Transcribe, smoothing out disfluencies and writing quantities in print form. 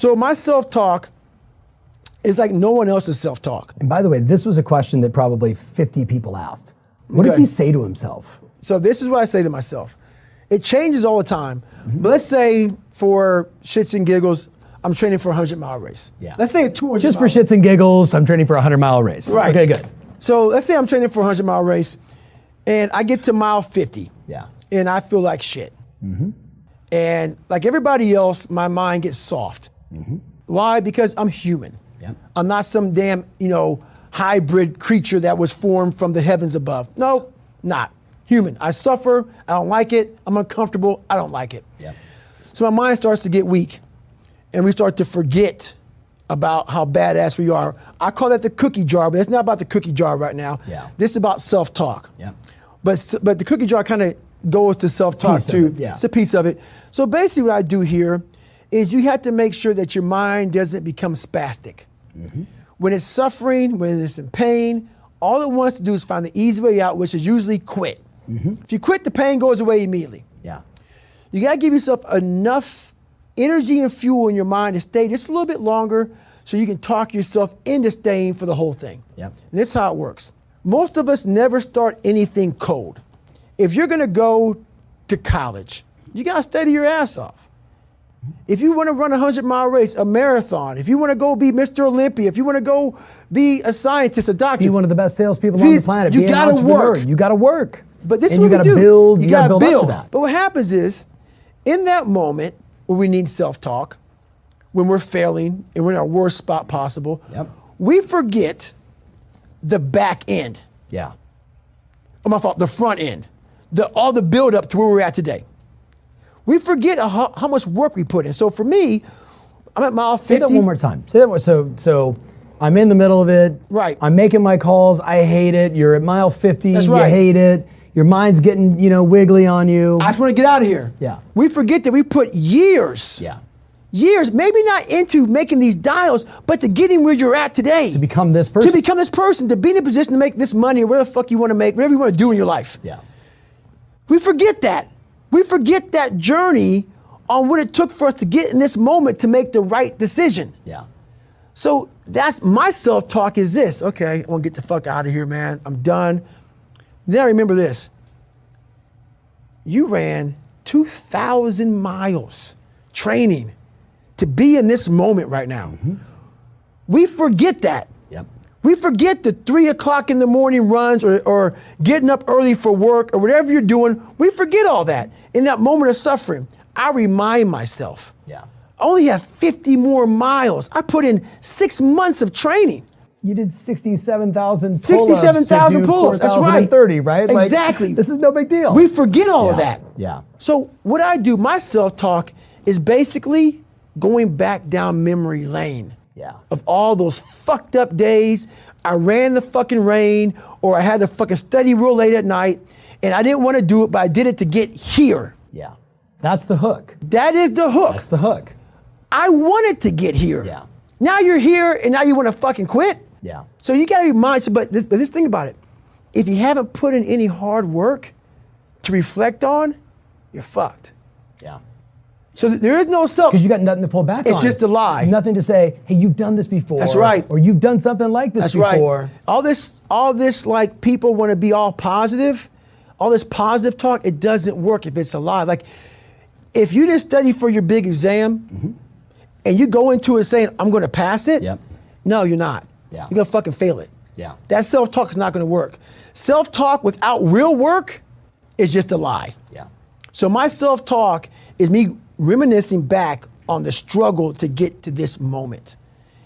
So my self-talk is like no one else's self-talk. And by the way, this was a question that probably 50 people asked. What does he say to himself? So this is what I say to myself. It changes all the time. But let's say for shits and giggles, I'm training for a 100-mile race. Yeah. Let's say a 200. Just for shits and giggles, I'm training for a 100-mile race. Right. Okay, good. So let's say I'm training for a 100-mile race, and I get to mile 50. Yeah. And I feel like shit. And like everybody else, my mind gets soft. Why? Because I'm human. Yep. I'm not some damn, hybrid creature that was formed from the heavens above. No, not. Human. I suffer. I don't like it. I'm uncomfortable. I don't like it. Yep. So my mind starts to get weak, and we start to forget about how badass we are. I call that the cookie jar, but it's not about the cookie jar right now. Yeah. This is about self-talk. Yep. But the cookie jar kind of goes to self-talk Piece of too. it, yeah. It's a piece of it. So basically what I do here is you have to make sure that your mind doesn't become spastic. When it's suffering, when it's in pain, all it wants to do is find the easy way out, which is usually quit. If you quit, the pain goes away immediately. Yeah. You gotta give yourself enough energy and fuel in your mind to stay just a little bit longer so you can talk yourself into staying for the whole thing. Yep. And this is how it works. Most of us never start anything cold. If you're gonna go to college, you gotta study your ass off. If you wanna run a 100-mile race, a marathon, if you wanna go be Mr. Olympia, if you wanna go be a scientist, a doctor. Be one of the best salespeople on the planet. You Be an gotta entrepreneur. work. You gotta work. But this and is you what gotta we do. build. You gotta build up to that. But what happens is, in that moment when we need self-talk, when we're failing and we're in our worst spot possible, Yep. we forget the back end. Yeah. Oh, my fault, the front end. All the build up to where we're at today. We forget how much work we put in. So for me, I'm at mile 50. Say that one more time. Say that more. So I'm in the middle of it. Right. I'm making my calls. I hate it. You're at mile 50. That's you right. hate it. Your mind's getting, wiggly on you. I just want to get out of here. Yeah. We forget that we put years, Yeah. years, maybe not into making these dials, but to getting where you're at today. To become this person. To become this person, to be in a position to make this money or whatever the fuck you want to make, whatever you want to do in your life. Yeah. We forget that. We forget that journey on what it took for us to get in this moment to make the right decision. Yeah. So that's my self-talk is this. Okay, I want to get the fuck out of here, man. I'm done. Then I remember this. You ran 2,000 miles training to be in this moment right now. We forget that. Yep. We forget the 3 o'clock in the morning runs or getting up early for work or whatever you're doing. We forget all that. In that moment of suffering, I remind myself, Yeah. I only have 50 more miles. I put in 6 months of training. You did 67,000 pull-ups. 67,000 pull-ups, that's right. 4,030, right? Exactly. Like, this is no big deal. We forget all of that. Yeah. So what I do, my self-talk is basically going back down memory lane. Yeah. Of all those fucked up days, I ran the fucking rain, or I had to fucking study real late at night, and I didn't want to do it, but I did it to get here. Yeah. That's the hook. That is the hook. That's the hook. I wanted to get here. Yeah. Now you're here, and now you want to fucking quit? Yeah. So you gotta be mindful, but this thing about it, if you haven't put in any hard work to reflect on, you're fucked. Yeah. So there is no self. Because you got nothing to pull back on. It's just a lie. Nothing to say, hey, you've done this before. That's right. Or you've done something like this That's before. right. All this like people want to be all positive, all this positive talk, it doesn't work if it's a lie. Like if you didn't study for your big exam and you go into it saying, I'm gonna pass it, Yep. no, you're not. Yeah. You're gonna fucking fail it. Yeah. That self-talk is not gonna work. Self-talk without real work is just a lie. Yeah. So my self-talk is me reminiscing back on the struggle to get to this moment.